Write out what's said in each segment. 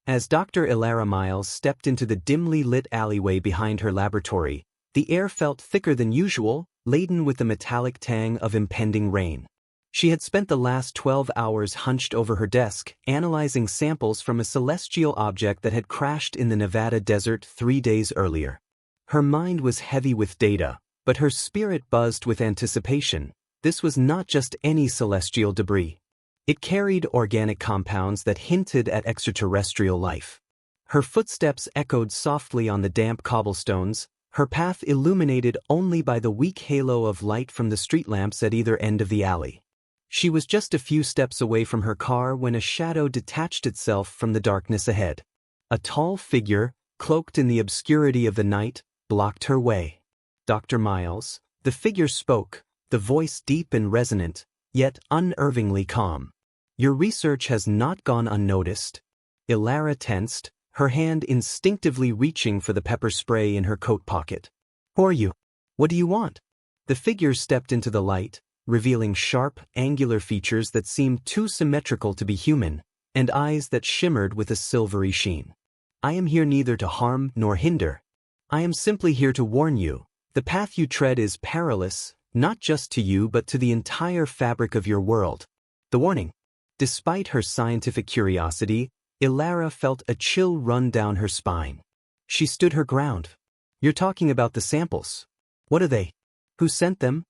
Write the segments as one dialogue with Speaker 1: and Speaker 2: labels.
Speaker 1: As Dr. Ilara Miles stepped into the dimly lit alleyway behind her laboratory, the air felt thicker than usual, laden with the metallic tang of impending rain. She had spent the last 12 hours hunched over her desk, analyzing samples from a celestial object that had crashed in the Nevada desert 3 days earlier. Her mind was heavy with data, but her spirit buzzed with anticipation. This was not just any celestial debris. It carried organic compounds that hinted at extraterrestrial life. Her footsteps echoed softly on the damp cobblestones, her path illuminated only by the weak halo of light from the street lamps at either end of the alley. She was just a few steps away from her car when a shadow detached itself from the darkness ahead. A tall figure, cloaked in the obscurity of the night, blocked her way. "Dr. Miles," the figure spoke, the voice deep and resonant, yet unnervingly calm. "Your research has not gone unnoticed." Ilara tensed, her hand instinctively reaching for the pepper spray in her coat pocket. "Who are you? What do you want?" The figure stepped into the light, revealing sharp, angular features that seemed too symmetrical to be human, and eyes that shimmered with a silvery sheen. "I am here neither to harm nor hinder. I am simply here to warn you. The path you tread is perilous, not just to you but to the entire fabric of your world." The warning. Despite her scientific curiosity, Ilara felt a chill run down her spine. She stood her ground. "You're talking about the samples. What are they? Who sent them?"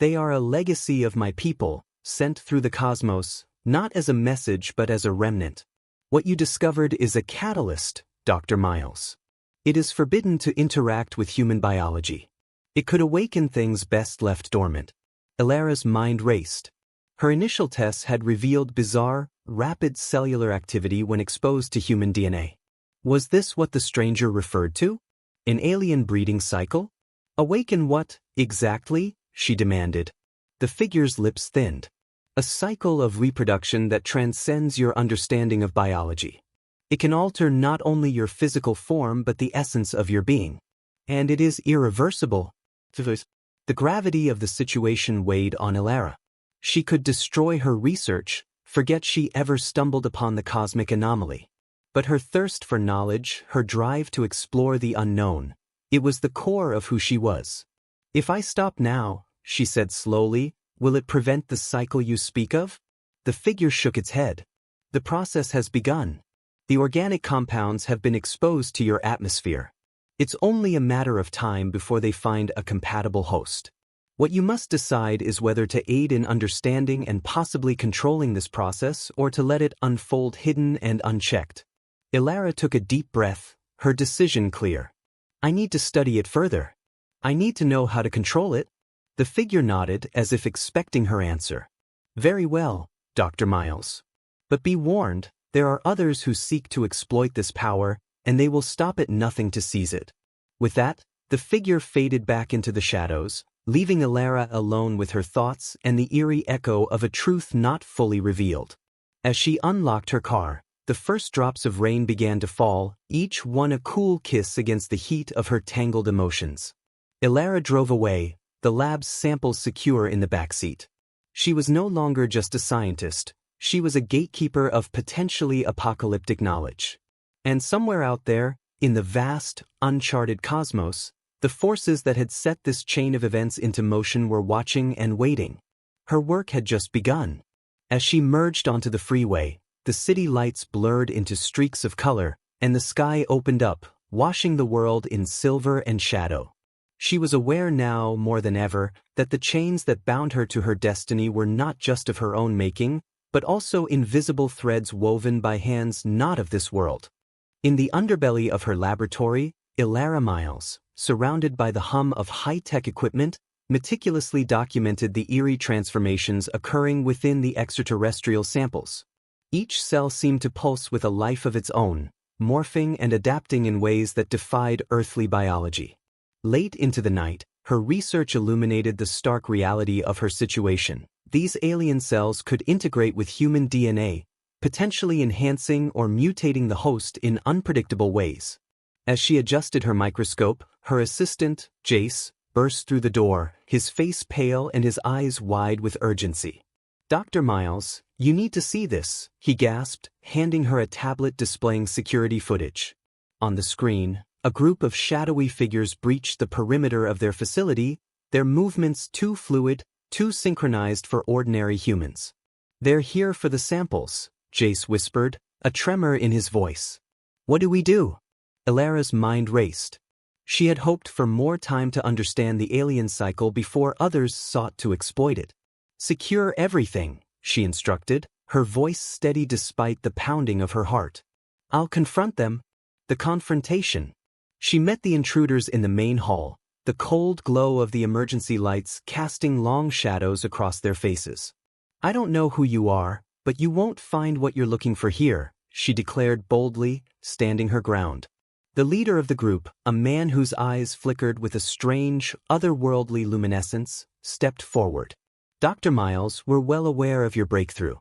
Speaker 1: "They are a legacy of my people, sent through the cosmos, not as a message but as a remnant. What you discovered is a catalyst, Dr. Miles. It is forbidden to interact with human biology. It could awaken things best left dormant." Ilara's mind raced. Her initial tests had revealed bizarre, rapid cellular activity when exposed to human DNA. Was this what the stranger referred to? An alien breeding cycle? "Awaken what, exactly?" she demanded. The figure's lips thinned. "A cycle of reproduction that transcends your understanding of biology. It can alter not only your physical form but the essence of your being. And it is irreversible." The gravity of the situation weighed on Ilara. She could destroy her research, forget she ever stumbled upon the cosmic anomaly. But her thirst for knowledge, her drive to explore the unknown, it was the core of who she was. "If I stop now," she said slowly, "will it prevent the cycle you speak of?" The figure shook its head. "The process has begun. The organic compounds have been exposed to your atmosphere. It's only a matter of time before they find a compatible host. What you must decide is whether to aid in understanding and possibly controlling this process or to let it unfold hidden and unchecked." Ilara took a deep breath, her decision clear. "I need to study it further. I need to know how to control it." The figure nodded as if expecting her answer. "Very well, Dr. Miles. But be warned, there are others who seek to exploit this power, and they will stop at nothing to seize it." With that, the figure faded back into the shadows, leaving Ilara alone with her thoughts and the eerie echo of a truth not fully revealed. As she unlocked her car, the first drops of rain began to fall, each one a cool kiss against the heat of her tangled emotions. Ilara drove away, the lab's samples secure in the backseat. She was no longer just a scientist, she was a gatekeeper of potentially apocalyptic knowledge. And somewhere out there, in the vast, uncharted cosmos, the forces that had set this chain of events into motion were watching and waiting. Her work had just begun. As she merged onto the freeway, the city lights blurred into streaks of color, and the sky opened up, washing the world in silver and shadow. She was aware now, more than ever, that the chains that bound her to her destiny were not just of her own making, but also invisible threads woven by hands not of this world. In the underbelly of her laboratory, Ilara Miles, surrounded by the hum of high-tech equipment, meticulously documented the eerie transformations occurring within the extraterrestrial samples. Each cell seemed to pulse with a life of its own, morphing and adapting in ways that defied earthly biology. Late into the night, her research illuminated the stark reality of her situation. These alien cells could integrate with human DNA, potentially enhancing or mutating the host in unpredictable ways. As she adjusted her microscope, her assistant, Jace, burst through the door, his face pale and his eyes wide with urgency. "Dr. Miles, "You need to see this," he gasped, handing her a tablet displaying security footage. On the screen, a group of shadowy figures breached the perimeter of their facility, their movements too fluid, too synchronized for ordinary humans. "They're here for the samples," Jace whispered, a tremor in his voice. "What do we do?" Ilara's mind raced. She had hoped for more time to understand the alien cycle before others sought to exploit it. "Secure everything," she instructed, her voice steady despite the pounding of her heart. "I'll confront them." The confrontation. She met the intruders in the main hall, the cold glow of the emergency lights casting long shadows across their faces. "I don't know who you are, but you won't find what you're looking for here," she declared boldly, standing her ground. The leader of the group, a man whose eyes flickered with a strange, otherworldly luminescence, stepped forward. "Dr. Miles, we're well aware of your breakthrough.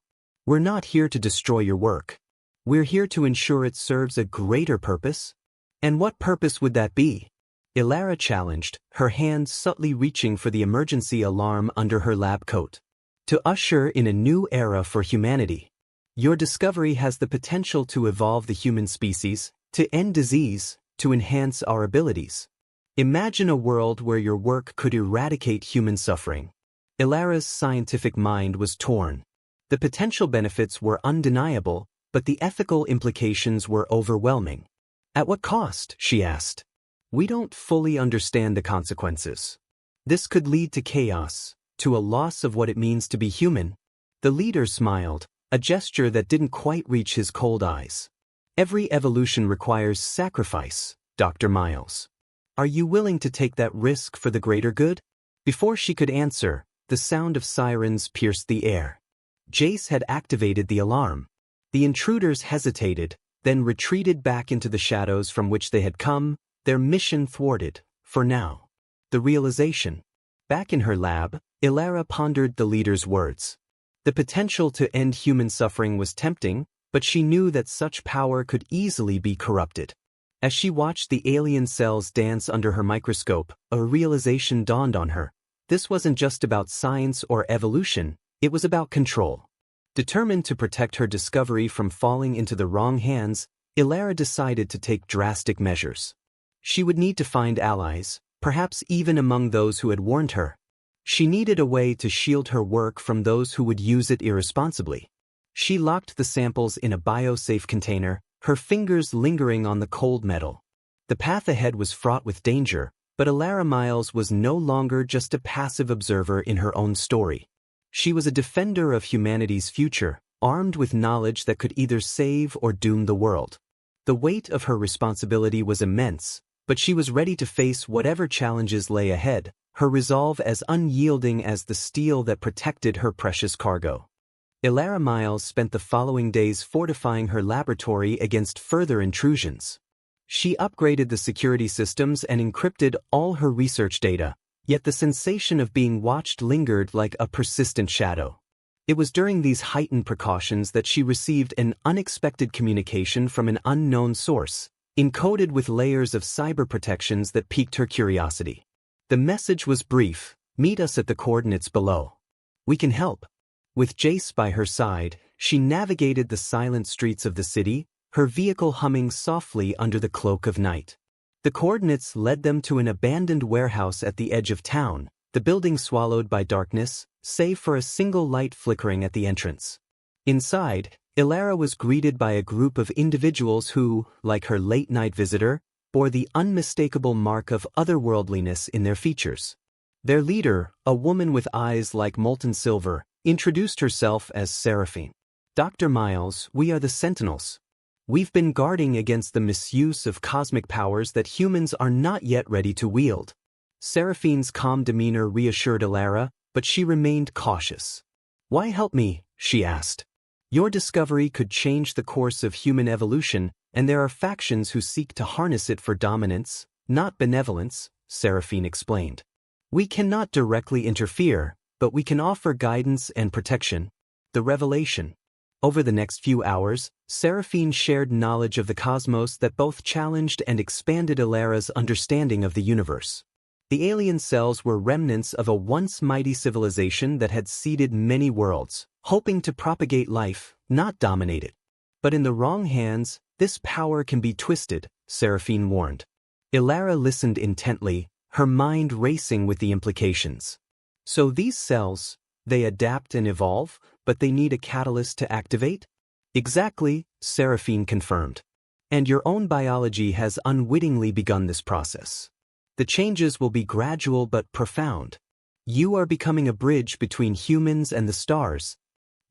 Speaker 1: We're not here to destroy your work. We're here to ensure it serves a greater purpose." "And what purpose would that be?" Ilara challenged, her hand subtly reaching for the emergency alarm under her lab coat. "To usher in a new era for humanity. Your discovery has the potential to evolve the human species, to end disease, to enhance our abilities. Imagine a world where your work could eradicate human suffering." Ilara's scientific mind was torn. The potential benefits were undeniable, but the ethical implications were overwhelming. "At what cost?" she asked. "We don't fully understand the consequences. This could lead to chaos, to a loss of what it means to be human." The leader smiled, a gesture that didn't quite reach his cold eyes. "Every evolution requires sacrifice, Dr. Miles. Are you willing to take that risk for the greater good?" Before she could answer, the sound of sirens pierced the air. Jace had activated the alarm. The intruders hesitated, then retreated back into the shadows from which they had come, their mission thwarted, for now. The realization. Back in her lab, Ilara pondered the leader's words. The potential to end human suffering was tempting, but she knew that such power could easily be corrupted. As she watched the alien cells dance under her microscope, a realization dawned on her. This wasn't just about science or evolution, it was about control. Determined to protect her discovery from falling into the wrong hands, Ilara decided to take drastic measures. She would need to find allies, perhaps even among those who had warned her. She needed a way to shield her work from those who would use it irresponsibly. She locked the samples in a biosafe container, her fingers lingering on the cold metal. The path ahead was fraught with danger, but Ilara Miles was no longer just a passive observer in her own story. She was a defender of humanity's future, armed with knowledge that could either save or doom the world. The weight of her responsibility was immense, but she was ready to face whatever challenges lay ahead, her resolve as unyielding as the steel that protected her precious cargo. Ilara Miles spent the following days fortifying her laboratory against further intrusions. She upgraded the security systems and encrypted all her research data, yet the sensation of being watched lingered like a persistent shadow. It was during these heightened precautions that she received an unexpected communication from an unknown source, encoded with layers of cyber protections that piqued her curiosity. The message was brief: "Meet us at the coordinates below. We can help." With Jace by her side, she navigated the silent streets of the city, her vehicle humming softly under the cloak of night. The coordinates led them to an abandoned warehouse at the edge of town, the building swallowed by darkness, save for a single light flickering at the entrance. Inside, Ilara was greeted by a group of individuals who, like her late-night visitor, bore the unmistakable mark of otherworldliness in their features. Their leader, a woman with eyes like molten silver, introduced herself as Seraphine. "Dr. Miles, we are the Sentinels. We've been guarding against the misuse of cosmic powers that humans are not yet ready to wield." Seraphine's calm demeanor reassured Ilara, but she remained cautious. "Why help me?" she asked. "Your discovery could change the course of human evolution, and there are factions who seek to harness it for dominance, not benevolence," Seraphine explained. "We cannot directly interfere, but we can offer guidance and protection." The revelation. Over the next few hours, Seraphine shared knowledge of the cosmos that both challenged and expanded Ilara's understanding of the universe. The alien cells were remnants of a once mighty civilization that had seeded many worlds, hoping to propagate life, not dominate it. But in the wrong hands, this power can be twisted, Seraphine warned. Ilara listened intently, her mind racing with the implications. So these cells, they adapt and evolve, but they need a catalyst to activate? Exactly, Seraphine confirmed. And your own biology has unwittingly begun this process. The changes will be gradual but profound. You are becoming a bridge between humans and the stars.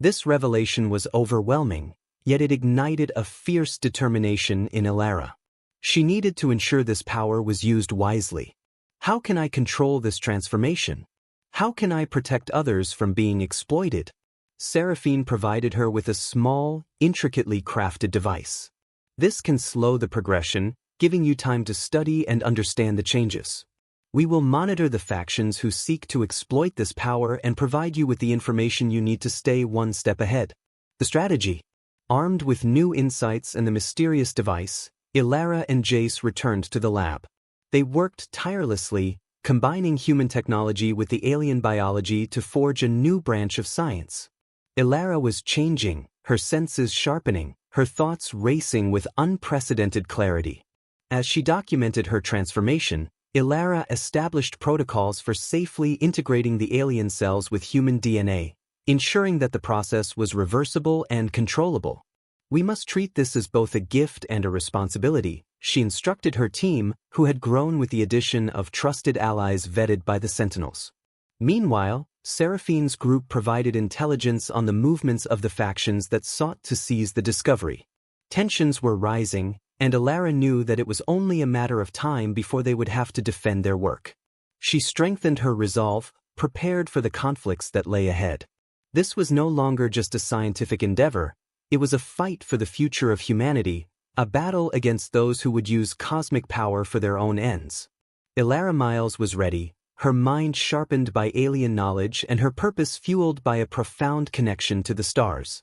Speaker 1: This revelation was overwhelming, yet it ignited a fierce determination in Ilara. She needed to ensure this power was used wisely. How can I control this transformation? How can I protect others from being exploited? Seraphine provided her with a small, intricately crafted device. This can slow the progression, giving you time to study and understand the changes. We will monitor the factions who seek to exploit this power and provide you with the information you need to stay one step ahead. The strategy. Armed with new insights and the mysterious device, Ilara and Jace returned to the lab. They worked tirelessly, combining human technology with the alien biology to forge a new branch of science. Ilara was changing, her senses sharpening, her thoughts racing with unprecedented clarity. As she documented her transformation, Ilara established protocols for safely integrating the alien cells with human DNA, ensuring that the process was reversible and controllable. We must treat this as both a gift and a responsibility, she instructed her team, who had grown with the addition of trusted allies vetted by the Sentinels. Meanwhile, Seraphine's group provided intelligence on the movements of the factions that sought to seize the discovery. Tensions were rising, and Ilara knew that it was only a matter of time before they would have to defend their work. She strengthened her resolve, prepared for the conflicts that lay ahead. This was no longer just a scientific endeavor, it was a fight for the future of humanity, a battle against those who would use cosmic power for their own ends. Ilara Miles was ready, her mind sharpened by alien knowledge and her purpose fueled by a profound connection to the stars.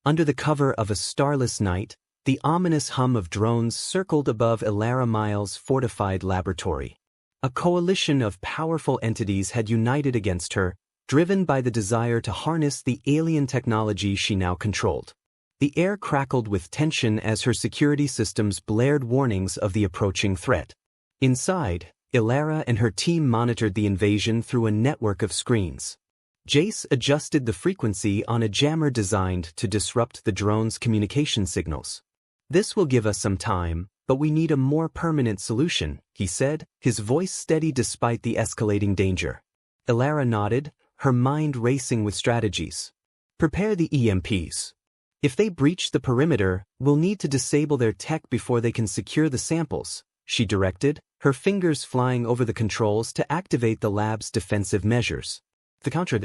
Speaker 1: Under the cover of a starless night, the ominous hum of drones circled above Ilara Miles' fortified laboratory. A coalition of powerful entities had united against her, driven by the desire to harness the alien technology she now controlled. The air crackled with tension as her security systems blared warnings of the approaching threat. Inside, Ilara and her team monitored the invasion through a network of screens. Jace adjusted the frequency on a jammer designed to disrupt the drone's communication signals. This will give us some time, but we need a more permanent solution, he said, his voice steady despite the escalating danger. Ilara nodded, her mind racing with strategies. Prepare the EMPs. If they breach the perimeter, we'll need to disable their tech before they can secure the samples, she directed, her fingers flying over the controls to activate the lab's defensive measures. The counter.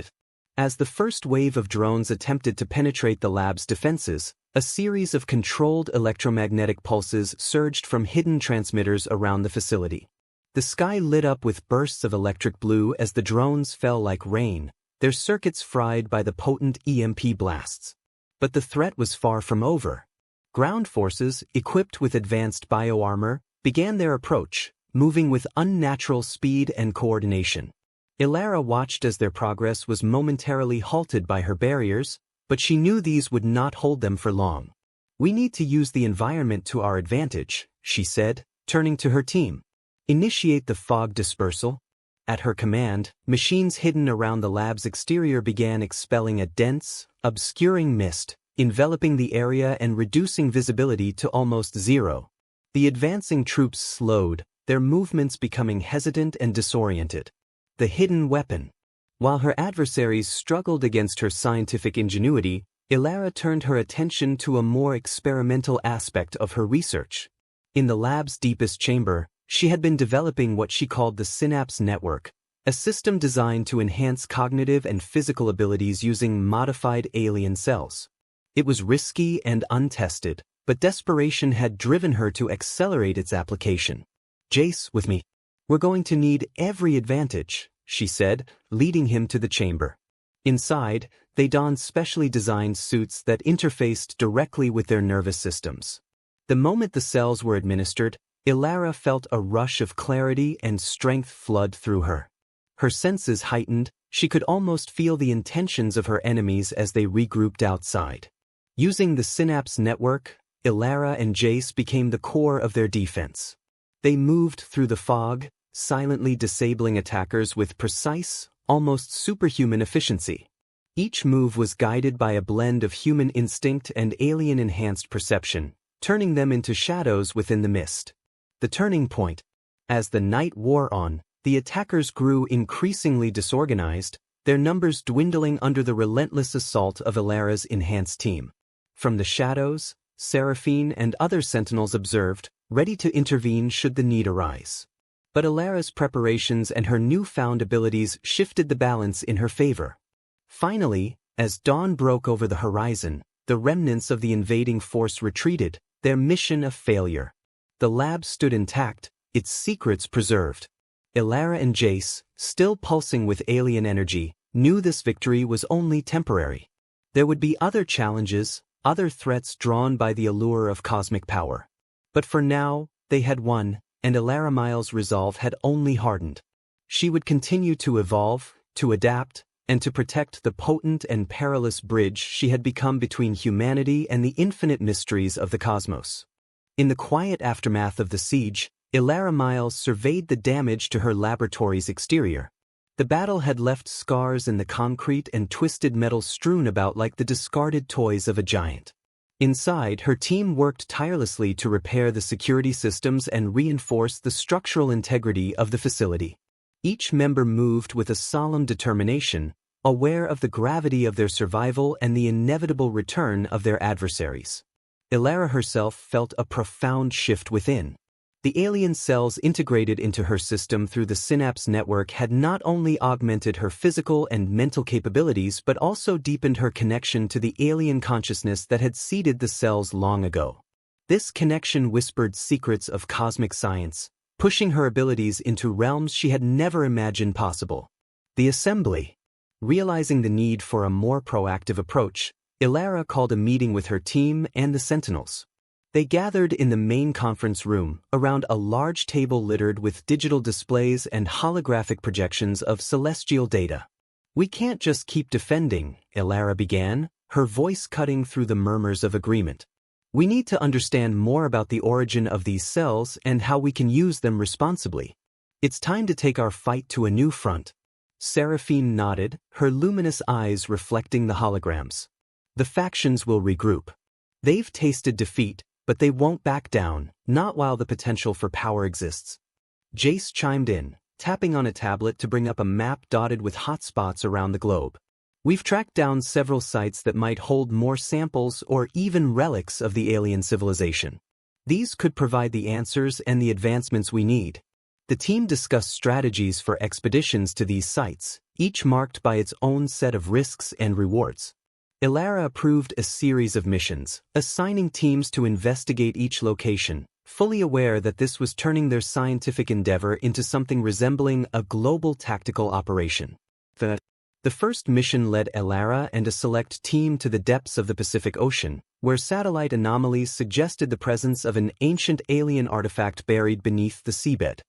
Speaker 1: As the first wave of drones attempted to penetrate the lab's defenses, a series of controlled electromagnetic pulses surged from hidden transmitters around the facility. The sky lit up with bursts of electric blue as the drones fell like rain, their circuits fried by the potent EMP blasts. But the threat was far from over. Ground forces, equipped with advanced bioarmor, began their approach, moving with unnatural speed and coordination. Ilara watched as their progress was momentarily halted by her barriers, but she knew these would not hold them for long. We need to use the environment to our advantage, she said, turning to her team. Initiate the fog dispersal. At her command, machines hidden around the lab's exterior began expelling a dense, obscuring mist, enveloping the area and reducing visibility to almost zero. The advancing troops slowed, their movements becoming hesitant and disoriented. The hidden weapon. While her adversaries struggled against her scientific ingenuity, Ilara turned her attention to a more experimental aspect of her research. In the lab's deepest chamber, she had been developing what she called the Synapse Network, a system designed to enhance cognitive and physical abilities using modified alien cells. It was risky and untested, but desperation had driven her to accelerate its application. Jace, with me. We're going to need every advantage, she said, leading him to the chamber. Inside, they donned specially designed suits that interfaced directly with their nervous systems. The moment the cells were administered, Ilara felt a rush of clarity and strength flood through her. Her senses heightened, she could almost feel the intentions of her enemies as they regrouped outside. Using the synapse network, Ilara and Jace became the core of their defense. They moved through the fog, silently disabling attackers with precise, almost superhuman efficiency. Each move was guided by a blend of human instinct and alien-enhanced perception, turning them into shadows within the mist. The turning point. As the night wore on, the attackers grew increasingly disorganized, their numbers dwindling under the relentless assault of Ilara's enhanced team. From the shadows, Seraphine and other sentinels observed, ready to intervene should the need arise. But Ilara's preparations and her newfound abilities shifted the balance in her favor. Finally, as dawn broke over the horizon, the remnants of the invading force retreated, their mission a failure. The lab stood intact, its secrets preserved. Ilara and Jace, still pulsing with alien energy, knew this victory was only temporary. There would be other challenges, other threats drawn by the allure of cosmic power. But for now, they had won, and Ilara Miles' resolve had only hardened. She would continue to evolve, to adapt, and to protect the potent and perilous bridge she had become between humanity and the infinite mysteries of the cosmos. In the quiet aftermath of the siege, Ilara Miles surveyed the damage to her laboratory's exterior. The battle had left scars in the concrete and twisted metal strewn about like the discarded toys of a giant. Inside, her team worked tirelessly to repair the security systems and reinforce the structural integrity of the facility. Each member moved with a solemn determination, aware of the gravity of their survival and the inevitable return of their adversaries. Ilara herself felt a profound shift within. The alien cells integrated into her system through the synapse network had not only augmented her physical and mental capabilities but also deepened her connection to the alien consciousness that had seeded the cells long ago. This connection whispered secrets of cosmic science, pushing her abilities into realms she had never imagined possible. The assembly. Realizing the need for a more proactive approach, Ilara called a meeting with her team and the Sentinels. They gathered in the main conference room, around a large table littered with digital displays and holographic projections of celestial data. "We can't just keep defending," Ilara began, her voice cutting through the murmurs of agreement. "We need to understand more about the origin of these cells and how we can use them responsibly. It's time to take our fight to a new front." Seraphine nodded, her luminous eyes reflecting the holograms. "The factions will regroup. They've tasted defeat, but they won't back down, not while the potential for power exists." Jace chimed in, tapping on a tablet to bring up a map dotted with hotspots around the globe. "We've tracked down several sites that might hold more samples or even relics of the alien civilization. These could provide the answers and the advancements we need." The team discussed strategies for expeditions to these sites, each marked by its own set of risks and rewards. Ilara approved a series of missions, assigning teams to investigate each location, fully aware that this was turning their scientific endeavor into something resembling a global tactical operation. The first mission led Ilara and a select team to the depths of the Pacific Ocean, where satellite anomalies suggested the presence of an ancient alien artifact buried beneath the seabed.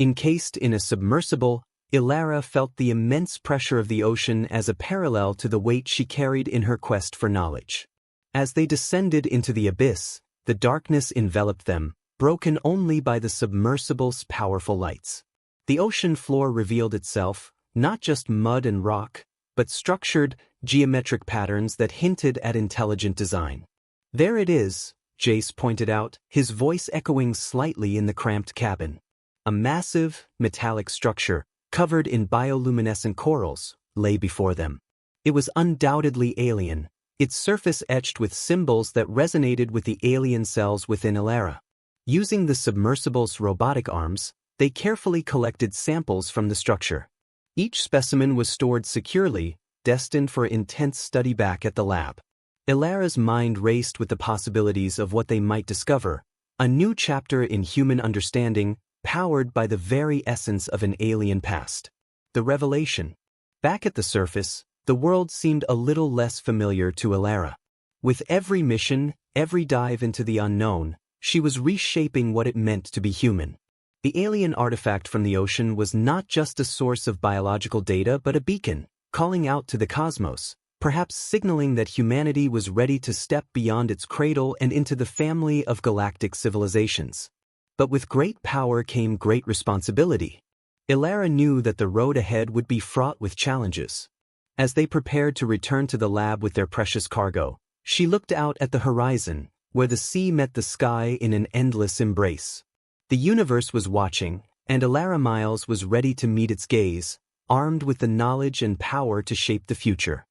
Speaker 1: Encased in a submersible, Ilara felt the immense pressure of the ocean as a parallel to the weight she carried in her quest for knowledge. As they descended into the abyss, the darkness enveloped them, broken only by the submersible's powerful lights. The ocean floor revealed itself, not just mud and rock, but structured, geometric patterns that hinted at intelligent design. "There it is," Jace pointed out, his voice echoing slightly in the cramped cabin. A massive, metallic structure, covered in bioluminescent corals, lay before them. It was undoubtedly alien, its surface etched with symbols that resonated with the alien cells within Ilara. Using the submersible's robotic arms, they carefully collected samples from the structure. Each specimen was stored securely, destined for intense study back at the lab. Ilara's mind raced with the possibilities of what they might discover, a new chapter in human understanding, powered by the very essence of an alien past. The revelation. Back at the surface, the world seemed a little less familiar to Ilara. With every mission, every dive into the unknown, She was reshaping what it meant to be human. The alien artifact from the ocean was not just a source of biological data but a beacon, calling out to the cosmos, perhaps signaling that humanity was ready to step beyond its cradle and into the family of galactic civilizations. But with great power came great responsibility. Ilara knew that the road ahead would be fraught with challenges. As they prepared to return to the lab with their precious cargo, she looked out at the horizon, where the sea met the sky in an endless embrace. The universe was watching, and Ilara Miles was ready to meet its gaze, armed with the knowledge and power to shape the future.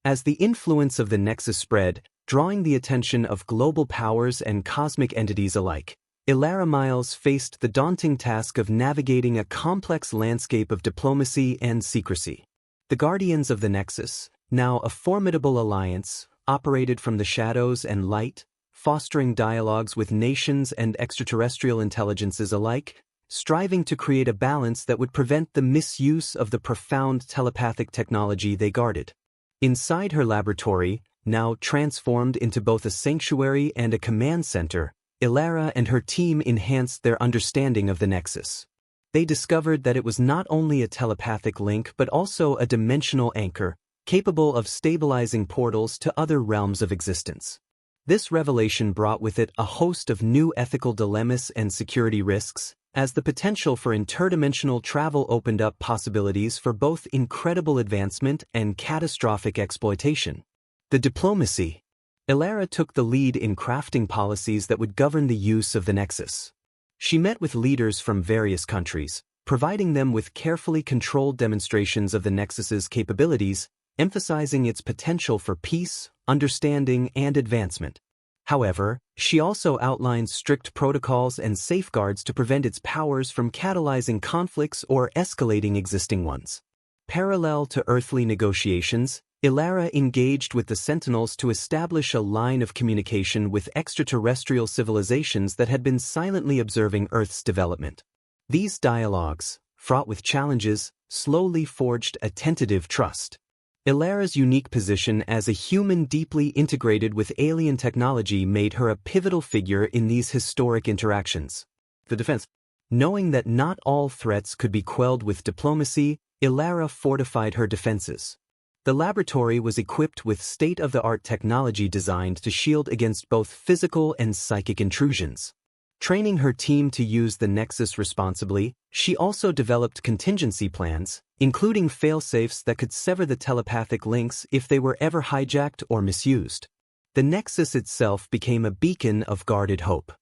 Speaker 1: As the influence of the Nexus spread, drawing the attention of global powers and cosmic entities alike, Ilara Miles faced the daunting task of navigating a complex landscape of diplomacy and secrecy. The Guardians of the Nexus, now a formidable alliance, operated from the shadows and light, fostering dialogues with nations and extraterrestrial intelligences alike, striving to create a balance that would prevent the misuse of the profound telepathic technology they guarded. Inside her laboratory, now transformed into both a sanctuary and a command center, Ilara and her team enhanced their understanding of the Nexus. They discovered that it was not only a telepathic link but also a dimensional anchor, capable of stabilizing portals to other realms of existence. This revelation brought with it a host of new ethical dilemmas and security risks, as the potential for interdimensional travel opened up possibilities for both incredible advancement and catastrophic exploitation. The diplomacy. Ilara took the lead in crafting policies that would govern the use of the Nexus. She met with leaders from various countries, providing them with carefully controlled demonstrations of the Nexus's capabilities, emphasizing its potential for peace, understanding, and advancement. However, she also outlined strict protocols and safeguards to prevent its powers from catalyzing conflicts or escalating existing ones. Parallel to earthly negotiations, Ilara engaged with the Sentinels to establish a line of communication with extraterrestrial civilizations that had been silently observing Earth's development. These dialogues, fraught with challenges, slowly forged a tentative trust. Ilara's unique position as a human deeply integrated with alien technology made her a pivotal figure in these historic interactions. The defense. Knowing that not all threats could be quelled with diplomacy, Ilara fortified her defenses. The laboratory was equipped with state-of-the-art technology designed to shield against both physical and psychic intrusions. Training her team to use the Nexus responsibly, she also developed contingency plans, including fail-safes that could sever the telepathic links if they were ever hijacked or misused. The Nexus itself became a beacon of guarded hope.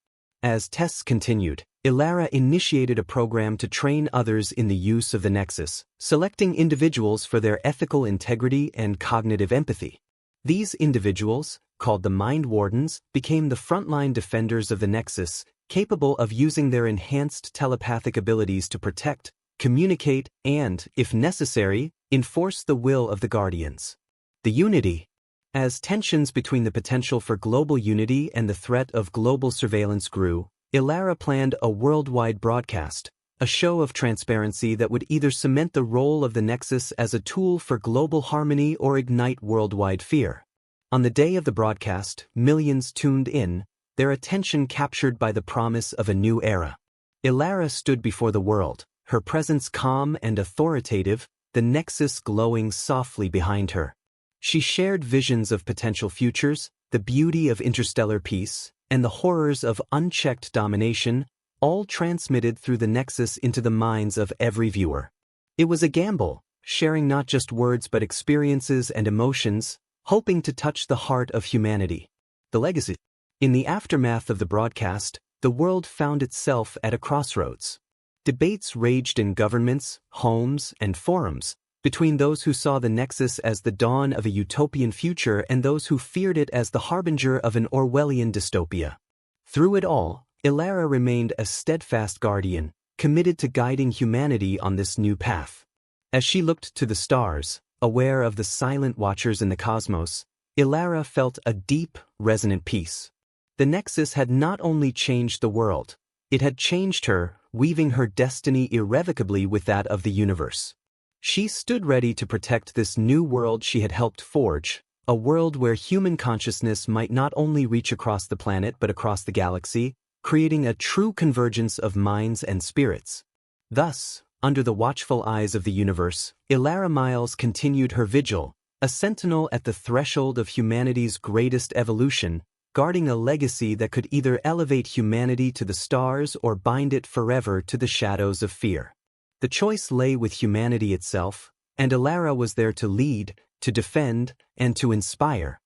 Speaker 1: As tests continued, Ilara initiated a program to train others in the use of the Nexus, selecting individuals for their ethical integrity and cognitive empathy. These individuals, called the Mind Wardens, became the frontline defenders of the Nexus, capable of using their enhanced telepathic abilities to protect, communicate, and, if necessary, enforce the will of the Guardians. The Unity. As tensions between the potential for global unity and the threat of global surveillance grew, Ilara planned a worldwide broadcast, a show of transparency that would either cement the role of the Nexus as a tool for global harmony or ignite worldwide fear. On the day of the broadcast, millions tuned in, their attention captured by the promise of a new era. Ilara stood before the world, her presence calm and authoritative, the Nexus glowing softly behind her. She shared visions of potential futures, the beauty of interstellar peace, and the horrors of unchecked domination, all transmitted through the Nexus into the minds of every viewer. It was a gamble, sharing not just words but experiences and emotions, hoping to touch the heart of humanity. The legacy. In the aftermath of the broadcast, the world found itself at a crossroads. Debates raged in governments, homes, and forums, between those who saw the Nexus as the dawn of a utopian future and those who feared it as the harbinger of an Orwellian dystopia. Through it all, Ilara remained a steadfast guardian, committed to guiding humanity on this new path. As she looked to the stars, aware of the silent watchers in the cosmos, Ilara felt a deep, resonant peace. The Nexus had not only changed the world, it had changed her, weaving her destiny irrevocably with that of the universe. She stood ready to protect this new world she had helped forge, a world where human consciousness might not only reach across the planet but across the galaxy, creating a true convergence of minds and spirits. Thus, under the watchful eyes of the universe, Elara Miles continued her vigil, a sentinel at the threshold of humanity's greatest evolution, guarding a legacy that could either elevate humanity to the stars or bind it forever to the shadows of fear. The choice lay with humanity itself, and Elara was there to lead, to defend, and to inspire.